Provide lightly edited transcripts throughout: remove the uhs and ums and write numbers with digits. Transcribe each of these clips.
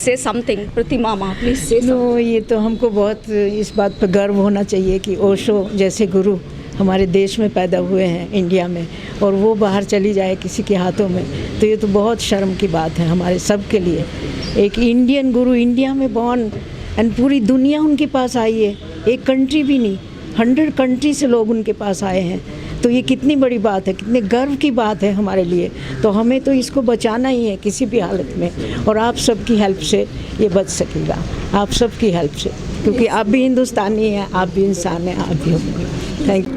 Say something, Pratima Mama, please say something. No, ये तो हमको बहुत इस बात पर गर्व होना चाहिए कि ओशो जैसे गुरु हमारे देश में पैदा हुए हैं, इंडिया में, और वो बाहर चली जाए किसी के हाथों में, तो ये तो बहुत शर्म की बात है हमारे सब के लिए। एक इंडियन गुरु इंडिया में बॉर्न एंड पूरी दुनिया उनके पास आई है, एक कंट्री भी नहीं, 100 कंट्री से लोग उनके पास आए हैं। तो ये कितनी बड़ी बात है, कितने गर्व की बात है हमारे लिए। तो हमें तो इसको बचाना ही है किसी भी हालत में, और आप सबकी हेल्प से ये बच सकेगा, आप सबकी हेल्प से, क्योंकि आप भी हिंदुस्तानी हैं, आप भी इंसान हैं, आप भी हो। Thank you.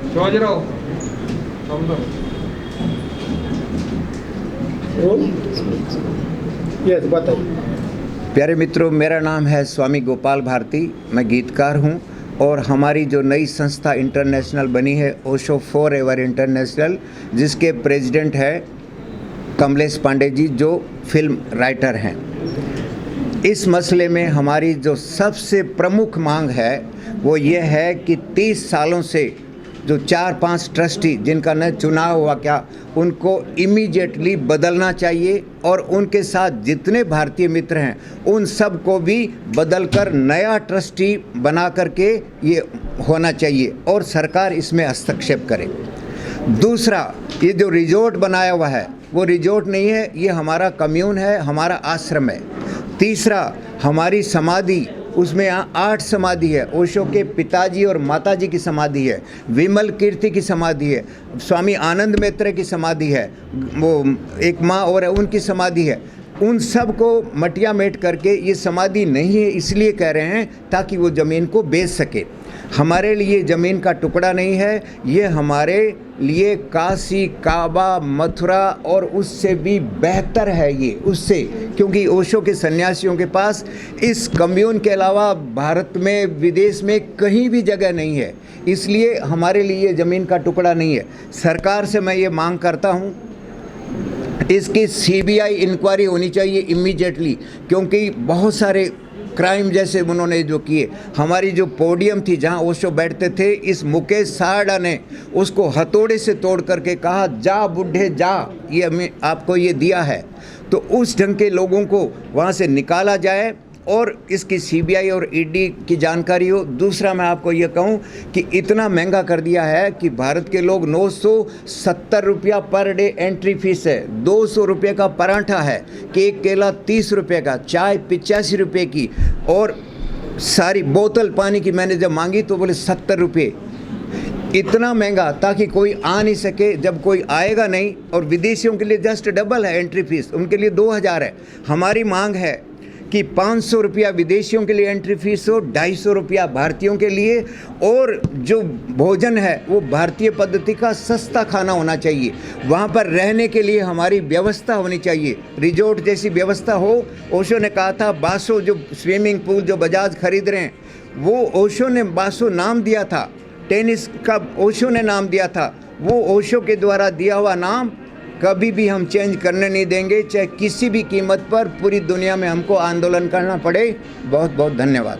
प्यारे मित्रों, मेरा नाम है स्वामी गोपाल भारती, मैं गीतकार हूँ और हमारी जो नई संस्था इंटरनेशनल बनी है ओशो फॉर एवर इंटरनेशनल, जिसके प्रेसिडेंट है कमलेश पांडे जी, जो फिल्म राइटर हैं। इस मसले में हमारी जो सबसे प्रमुख मांग है वो ये है कि 30 सालों से जो 4-5 ट्रस्टी जिनका न चुनाव हुआ क्या, उनको इमीडिएटली बदलना चाहिए, और उनके साथ जितने भारतीय मित्र हैं उन सब को भी बदलकर नया ट्रस्टी बना करके ये होना चाहिए, और सरकार इसमें हस्तक्षेप करे। दूसरा, ये जो रिजॉर्ट बनाया हुआ है वो रिजॉर्ट नहीं है, ये हमारा कम्यून है, हमारा आश्रम है। तीसरा, हमारी समाधि, उसमें 8 समाधि है, ओशो के पिताजी और माताजी की समाधि है, विमल कीर्ति की समाधि है, स्वामी आनंद मैत्रेय की समाधि है, वो एक माँ और उनकी समाधि है। उन सब को मटिया मेट करके ये समाधि नहीं है इसलिए कह रहे हैं ताकि वो ज़मीन को बेच सके। हमारे लिए ज़मीन का टुकड़ा नहीं है, ये हमारे लिए काशी, काबा, मथुरा और उससे भी बेहतर है ये उससे, क्योंकि ओशो के सन्यासियों के पास इस कम्यून के अलावा भारत में, विदेश में कहीं भी जगह नहीं है, इसलिए हमारे लिए ज़मीन का टुकड़ा नहीं है। सरकार से मैं ये मांग करता हूँ, इसकी CBI इंक्वायरी होनी चाहिए इमीडिएटली, क्योंकि बहुत सारे क्राइम जैसे उन्होंने जो किए। हमारी जो पोडियम थी जहां ओशो बैठते थे, इस मुकेश सारडा ने उसको हथौड़े से तोड़ करके कहा, जा बूढ़े जा, ये हमें आपको ये दिया है। तो उस ढंग के लोगों को वहां से निकाला जाए और इसकी CBI और ED की जानकारी हो। दूसरा, मैं आपको ये कहूँ कि इतना महंगा कर दिया है कि भारत के लोग 970 रुपया पर डे एंट्री फीस है, 200 रुपये का पराठा है, केक केला 30 रुपये का, चाय 85 रुपये की, और सारी बोतल पानी की मैंने जब मांगी तो बोले 70 रुपये। इतना महंगा ताकि कोई आ नहीं सके, जब कोई आएगा नहीं, और विदेशियों के लिए जस्ट डबल है एंट्री फीस, उनके लिए 2000 है। हमारी मांग है कि 500 रुपया विदेशियों के लिए एंट्री फीस हो, 250 रुपया भारतीयों के लिए, और जो भोजन है वो भारतीय पद्धति का सस्ता खाना होना चाहिए। वहाँ पर रहने के लिए हमारी व्यवस्था होनी चाहिए, रिजॉर्ट जैसी व्यवस्था हो। ओशो ने कहा था बासो, जो स्विमिंग पूल जो बजाज खरीद रहे हैं, वो ओशो ने बासो नाम दिया था, टेनिस का ओशो ने नाम दिया था, वो ओशो के द्वारा दिया हुआ नाम कभी भी हम चेंज करने नहीं देंगे, चाहे किसी भी कीमत पर, पूरी दुनिया में हमको आंदोलन करना पड़े। बहुत बहुत धन्यवाद।